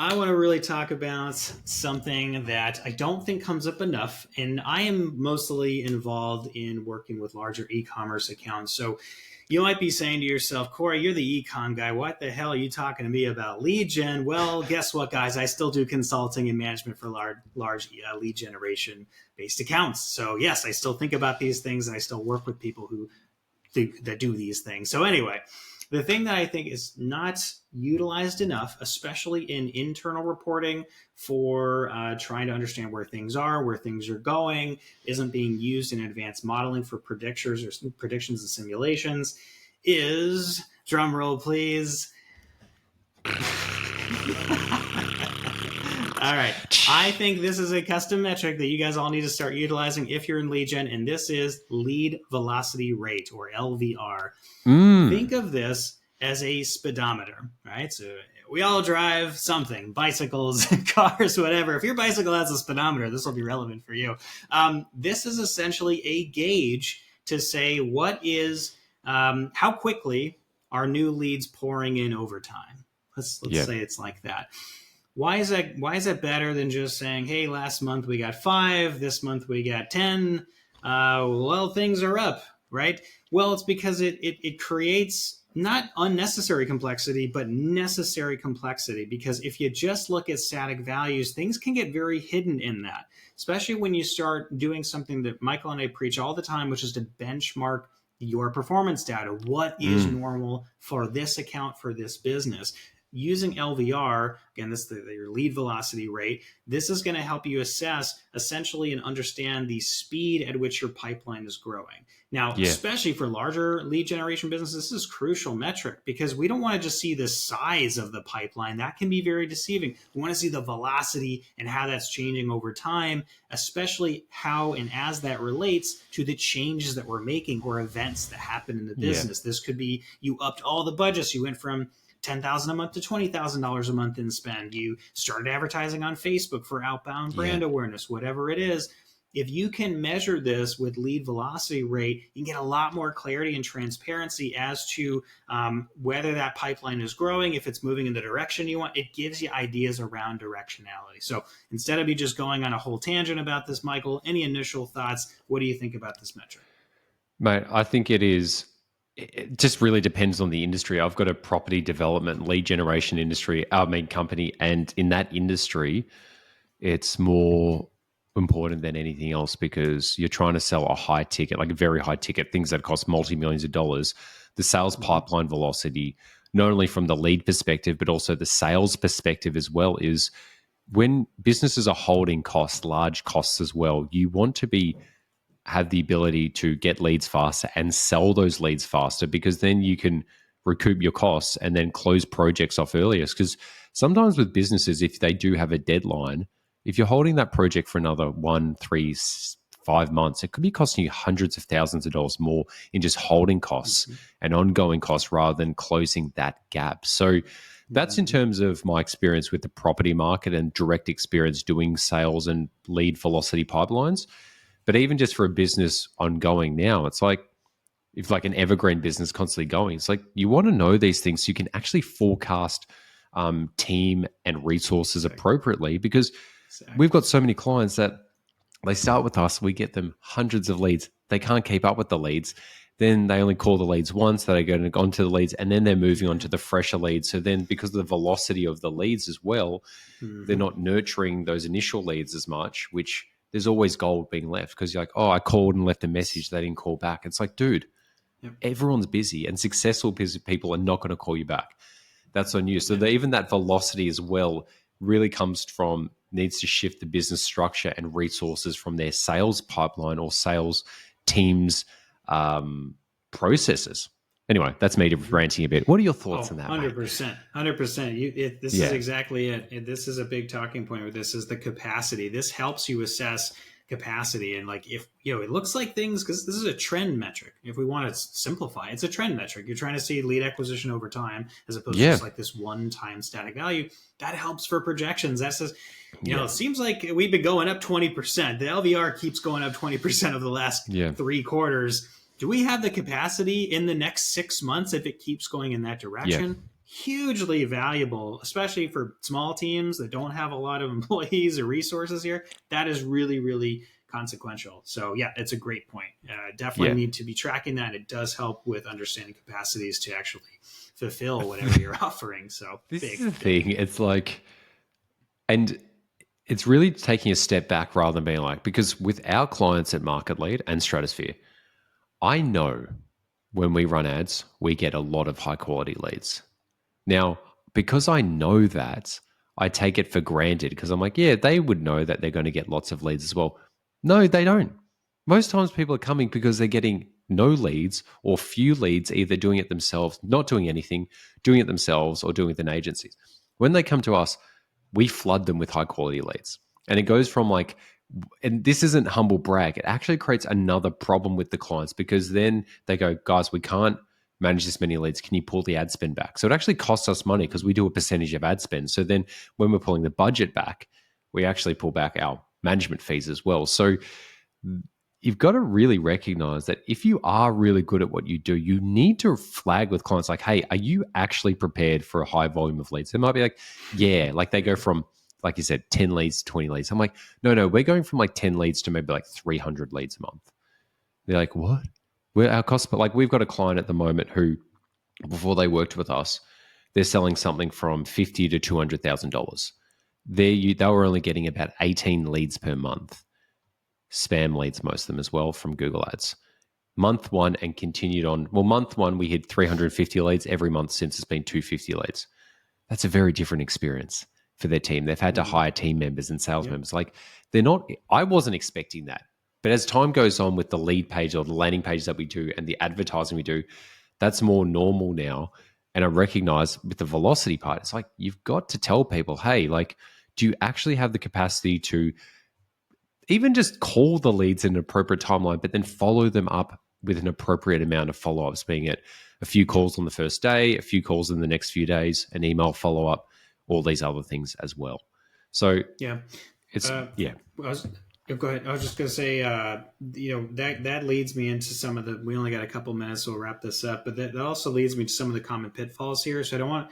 I want to really talk about something that I don't think comes up enough. And I am mostly involved in working with larger e-commerce accounts. So you might be saying to yourself, Cory, you're the e-com guy. What the hell are you talking to me about lead gen? Well, guess what, guys? I still do consulting and management for large lead generation based accounts. So yes, I still think about these things and I still work with people that do these things. So anyway, the thing that I think is not utilized enough, especially in internal reporting for trying to understand where things are going, isn't being used in advanced modeling for predictions and simulations, is, drum roll please. All right. I think this is a custom metric that you guys all need to start utilizing if you're in lead gen, and this is lead velocity rate, or LVR. Think of this as a speedometer, right? So we all drive something, bicycles, cars, whatever. If your bicycle has a speedometer, this will be relevant for you. This is essentially a gauge to say what is, how quickly are new leads pouring in over time. Let's say it's like that. Why is that better than just saying, hey, last month we got 5, this month we got 10, well, things are up, right? Well, it's because it creates not unnecessary complexity, but necessary complexity. Because if you just look at static values, things can get very hidden in that, especially when you start doing something that Michael and I preach all the time, which is to benchmark your performance data. What is normal for this account, for this business? Using LVR, again, this is your lead velocity rate. This is going to help you assess essentially and understand the speed at which your pipeline is growing. Now, especially for larger lead generation businesses, this is a crucial metric because we don't want to just see the size of the pipeline. That can be very deceiving. We want to see the velocity and how that's changing over time, especially how and as that relates to the changes that we're making or events that happen in the business. This could be you upped all the budgets. You went from $10,000 a month to $20,000 a month in spend. You started advertising on Facebook for outbound brand awareness, whatever it is. If you can measure this with lead velocity rate, you can get a lot more clarity and transparency as to whether that pipeline is growing, if it's moving in the direction you want. It gives you ideas around directionality. So instead of me just going on a whole tangent about this, Michael, any initial thoughts? What do you think about this metric? Mate, I think it just really depends on the industry. I've got a property development lead generation industry, our main company, and in that industry, it's more important than anything else because you're trying to sell a high ticket, like a very high ticket, things that cost multi-millions of dollars. The sales pipeline velocity, not only from the lead perspective, but also the sales perspective as well, is when businesses are holding costs, large costs as well, you want to have the ability to get leads faster and sell those leads faster because then you can recoup your costs and then close projects off earlier. Because sometimes with businesses, if they do have a deadline, if you're holding that project for another 1, 3, 5 months, it could be costing you hundreds of thousands of dollars more in just holding costs and ongoing costs rather than closing that gap. So that's in terms of my experience with the property market and direct experience doing sales and lead velocity pipelines. But even just for a business ongoing now, it's like if like an evergreen business constantly going, it's like you want to know these things so you can actually forecast team and resources appropriately because we've got so many clients that they start with us, we get them hundreds of leads. They can't keep up with the leads. Then they only call the leads once, they go onto the leads, and then they're moving on to the fresher leads. So then because of the velocity of the leads as well, they're not nurturing those initial leads as much, which there's always gold being left because you're like, oh, I called and left a message. They didn't call back. It's like, dude, everyone's busy and successful people are not going to call you back. That's on you. So even that velocity as well really comes from, needs to shift the business structure and resources from their sales pipeline or sales teams processes. Anyway, that's me ranting a bit. What are your thoughts on that? 100%. 100%. This is exactly it. This is a big talking point with this is the capacity. This helps you assess capacity. And like, if, it looks like things, because this is a trend metric. If we want to simplify, it's a trend metric. You're trying to see lead acquisition over time as opposed to just like this one-time static value. That helps for projections. That says, it seems like we've been going up 20%. The LVR keeps going up 20% over the last 3 quarters. Do we have the capacity in the next 6 months if it keeps going in that direction? hugely valuable, especially for small teams that don't have a lot of employees or resources here. That is really, really consequential. So yeah, it's a great point. Definitely Yeah. need to be tracking that. It does help with understanding capacities to actually fulfill whatever you're offering. So This big, is the thing. It's like, and it's really taking a step back rather than being like, because with our clients at MarketLead and Stratosphere, I know when we run ads, we get a lot of high quality leads. Now, because I know that, I take it for granted because I'm like, yeah, they would know that they're going to get lots of leads as well. No, they don't. Most times people are coming because they're getting no leads or few leads, either doing it themselves, not doing anything, doing it themselves, or doing it with an agency. When they come to us, we flood them with high quality leads. And it goes from like, and this isn't humble brag, it actually creates another problem with the clients because then they go, guys, we can't manage this many leads. Can you pull the ad spend back? So it actually costs us money because we do a percentage of ad spend. So then when we're pulling the budget back, we actually pull back our management fees as well. So you've got to really recognize that if you are really good at what you do, you need to flag with clients like, hey, are you actually prepared for a high volume of leads? They might be like, yeah, like they go from, like you said, 10 leads to 20 leads. I'm like, no, we're going from like 10 leads to maybe like 300 leads a month. They're like, what? We're our cost, but like we've got a client at the moment who, before they worked with us, they're selling something from $50,000 to $200,000. They were only getting about 18 leads per month, spam leads, most of them as well from Google Ads. Month one and continued on. Well, month one we hit 350 leads every month since it's been 250 leads. That's a very different experience for their team. They've had to hire team members and sales members. Like they're not. I wasn't expecting that. But as time goes on with the lead page or the landing pages that we do and the advertising we do, that's more normal now. And I recognize with the velocity part, it's like you've got to tell people, hey, like, do you actually have the capacity to even just call the leads in an appropriate timeline, but then follow them up with an appropriate amount of follow-ups, being it a few calls on the first day, a few calls in the next few days, an email follow-up, all these other things as well. So yeah. it's, yeah. Go ahead. I was just going to say, that leads me into some of the. We only got a couple minutes, so we'll wrap this up. But that also leads me to some of the common pitfalls here. So I don't want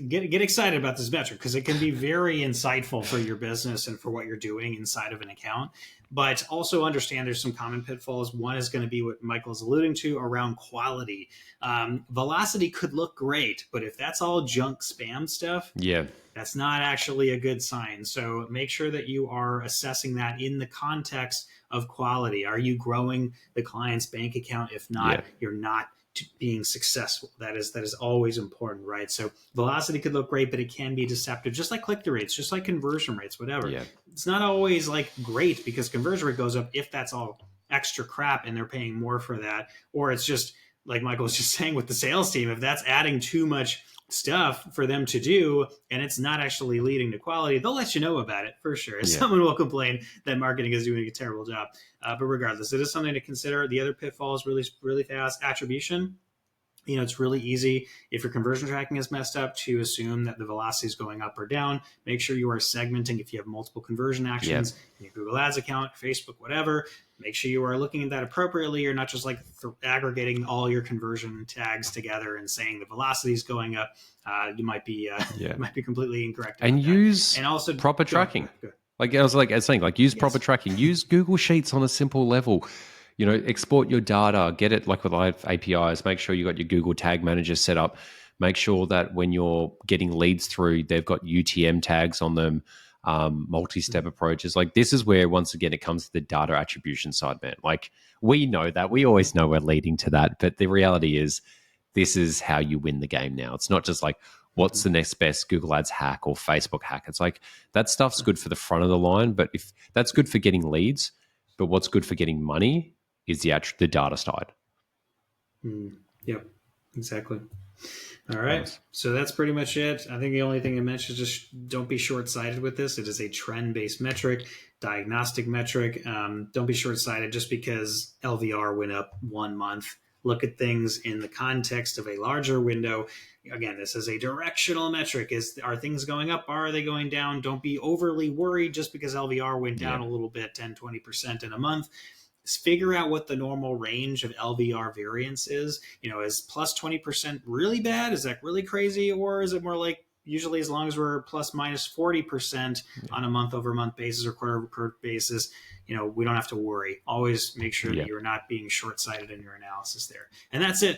get excited about this metric because it can be very insightful for your business and for what you're doing inside of an account. But also understand there's some common pitfalls. One is going to be what Michael's alluding to around quality. Velocity could look great, but if that's all junk spam stuff, that's not actually a good sign. So make sure that you are assessing that in the context of quality. Are you growing the client's bank account? If not, you're not being successful. That is always important, right? So velocity could look great, but it can be deceptive, just like click-through rates, just like conversion rates, whatever. It's not always like great because conversion rate goes up if that's all extra crap and they're paying more for that. Or it's just like Michael was just saying with the sales team, if that's adding too much stuff for them to do and it's not actually leading to quality, they'll let you know about it for sure. Someone will complain that marketing is doing a terrible job, but regardless, it is something to consider. The other pitfall is really fast attribution. It's really easy if your conversion tracking is messed up to assume that the velocity is going up or down. Make sure you are segmenting if you have multiple conversion actions in your Google Ads account, Facebook, whatever. Make sure you are looking at that appropriately. You're not just like aggregating all your conversion tags together and saying the velocity is going up. You might be completely incorrect. And use also proper tracking. Like I was saying, use proper tracking. Use Google Sheets on a simple level. Export your data, get it like with live APIs, make sure you got your Google Tag Manager set up. Make sure that when you're getting leads through, they've got UTM tags on them, multi-step approaches. Like this is where, once again, it comes to the data attribution side, man. Like we know that. We always know we're leading to that. But the reality is this is how you win the game now. It's not just like, what's the next best Google Ads hack or Facebook hack? It's like that stuff's good for the front of the line, but if that's good for getting leads, but what's good for getting money is the data side. Yep, exactly. All right. Nice. So that's pretty much it. I think the only thing I mentioned is just don't be short-sighted with this. It is a trend-based metric, diagnostic metric. Don't be short-sighted just because LVR went up 1 month. Look at things in the context of a larger window. Again, this is a directional metric. Are things going up? Are they going down? Don't be overly worried just because LVR went down a little bit, 10, 20% in a month. figure out what the normal range of LVR variance is. Is plus 20% really bad? Is that really crazy? Or is it more like, usually as long as we're plus minus 40% on a month over month basis or quarter over quarter basis, we don't have to worry. Always make sure that you're not being short-sighted in your analysis there. And that's it.